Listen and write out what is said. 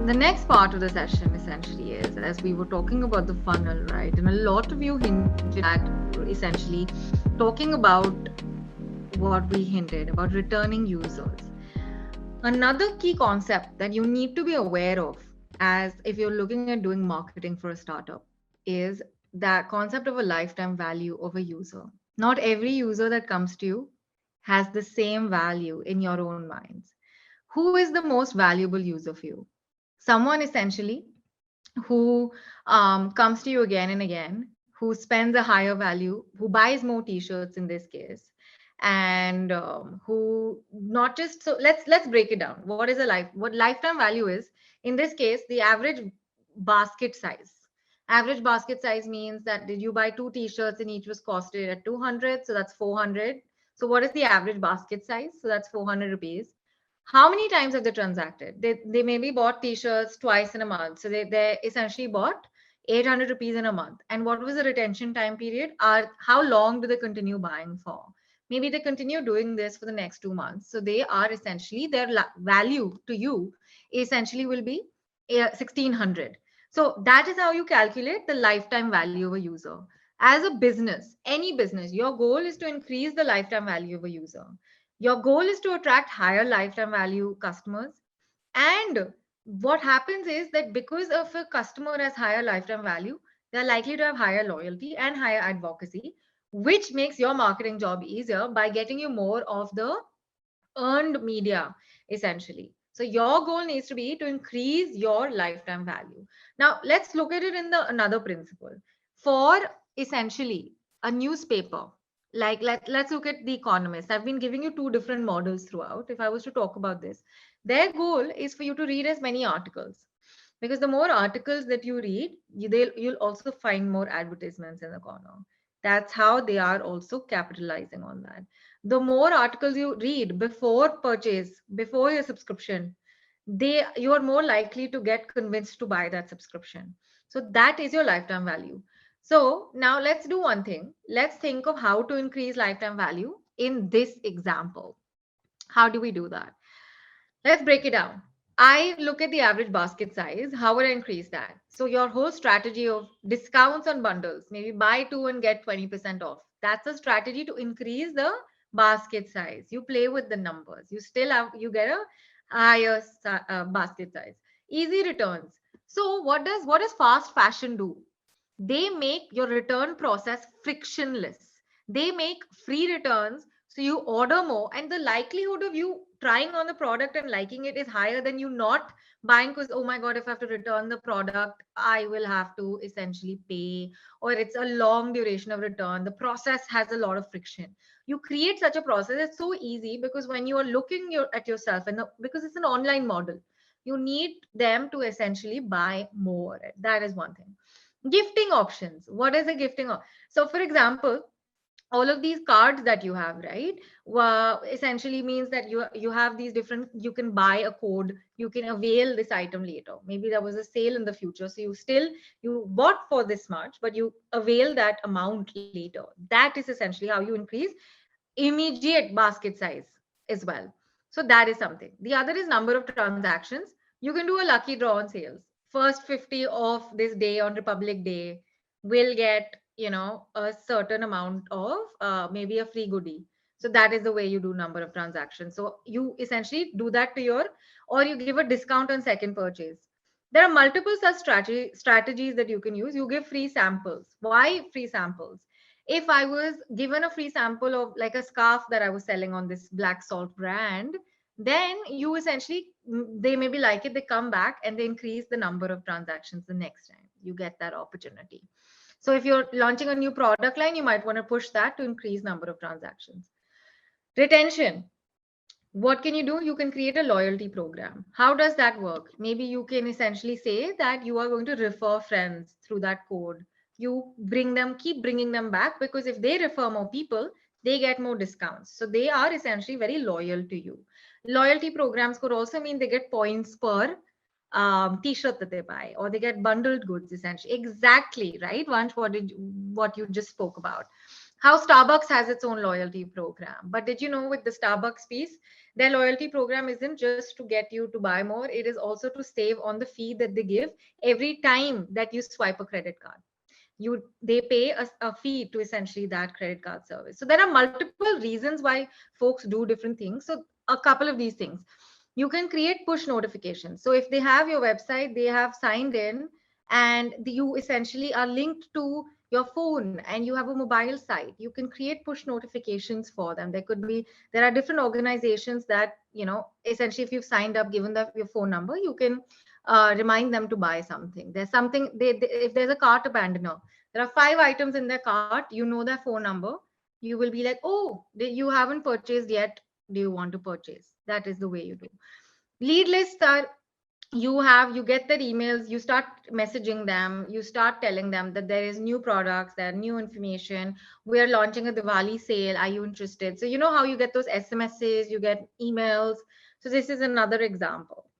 The next part of the session essentially is, as we were talking about the funnel, right? And a lot of you hinted at essentially talking about what we hinted about returning users. Another key concept that you need to be aware of as if you're looking at doing marketing for a startup is that concept of a lifetime value of a user. Not every user that comes to you has the same value in your own minds. Who is the most valuable user for you? Someone essentially who comes to you again and again, who spends a higher value, who buys more t-shirts in this case, and who not just, so let's break it down. What is a life? What lifetime value is? In this case, the average basket size. Average basket size means that did you buy two t-shirts and each was costed at 200, so that's 400. So what is the average basket size? So that's 400 rupees. How many times have they transacted? They maybe bought t-shirts twice in a month. So they essentially bought 800 rupees in a month. And what was the retention time period? How long do they continue buying for? Maybe they continue doing this for the next 2 months. So they are essentially, their value to you essentially will be 1600. So that is how you calculate the lifetime value of a user. As a business, any business, your goal is to increase the lifetime value of a user. Your goal is to attract higher lifetime value customers. And what happens is that because of a customer has higher lifetime value, they're likely to have higher loyalty and higher advocacy, which makes your marketing job easier by getting you more of the earned media, essentially. So your goal needs to be to increase your lifetime value. Now, let's look at it in the another principle. For essentially a newspaper, like let's look at The Economist. I've been giving you two different models throughout. If I was to talk about this, their goal is for you to read as many articles, because the more articles that you read, you'll also find more advertisements in the corner. That's how they are also capitalizing on that. The more articles you read before purchase, before your subscription, you are more likely to get convinced to buy that subscription. So that is your lifetime value. So now let's do one thing. Let's think of how to increase lifetime value in this example. How do we do that? Let's break it down. I look at the average basket size. How would I increase that? So your whole strategy of discounts on bundles, maybe buy two and get 20% off. That's a strategy to increase the basket size. You play with the numbers. You get a higher basket size. Easy returns. So what does fast fashion do? They make your return process frictionless. They make free returns, so you order more, and the likelihood of you trying on the product and liking it is higher than you not buying, because oh my god, if I have to return the product, I will have to essentially pay, or it's a long duration of return. The process has a lot of friction. You create such a process. It's so easy because when you are looking at yourself, and because it's an online model, you need them to essentially buy more. That is one thing. Gifting options. What is a gifting? So, for example, all of these cards that you have, right, essentially means that you have these different, you can buy a code, you can avail this item later. Maybe there was a sale in the future, so you bought for this much, but you avail that amount later. That is essentially how you increase immediate basket size as well. So that is something. The other is number of transactions. You can do a lucky draw on sales. First 50 of this day on Republic Day will get, a certain amount of maybe a free goodie. So that is the way you do number of transactions. So you essentially do that to or you give a discount on second purchase. There are multiple such strategies that you can use. You give free samples. Why free samples? If I was given a free sample of like a scarf that I was selling on this black salt brand, then you essentially, they maybe like it, they come back and they increase the number of transactions the next time. You get that opportunity. So if you're launching a new product line, you might want to push that to increase number of transactions. Retention. What can you do? You can create a loyalty program. How does that work? Maybe you can essentially say that you are going to refer friends through that code. You keep bringing them back, because if they refer more people, they get more discounts. So they are essentially very loyal to you. Loyalty programs could also mean they get points per t-shirt that they buy, or they get bundled goods essentially. Exactly, right? Vansh, what you just spoke about. How Starbucks has its own loyalty program. But did you know, with the Starbucks piece, their loyalty program isn't just to get you to buy more, it is also to save on the fee that they give every time that you swipe a credit card. They pay a fee to essentially that credit card service. So there are multiple reasons why folks do different things. So a couple of these things, you can create push notifications. So if they have your website, they have signed in, and you essentially are linked to your phone and you have a mobile site, you can create push notifications for them. There are different organizations that, essentially, if you've signed up, given your phone number, you can remind them to buy something. There's something if there's a cart abandoner, there are 5 items in their cart, you know their phone number, you will be like, oh, you haven't purchased yet, do you want to purchase? That is the way you do. Lead lists are, you get their emails, you start messaging them, you start telling them that there is new products, there are new information, we are launching a Diwali sale, are you interested? So you know how you get those SMSs, you get emails. So this is another example.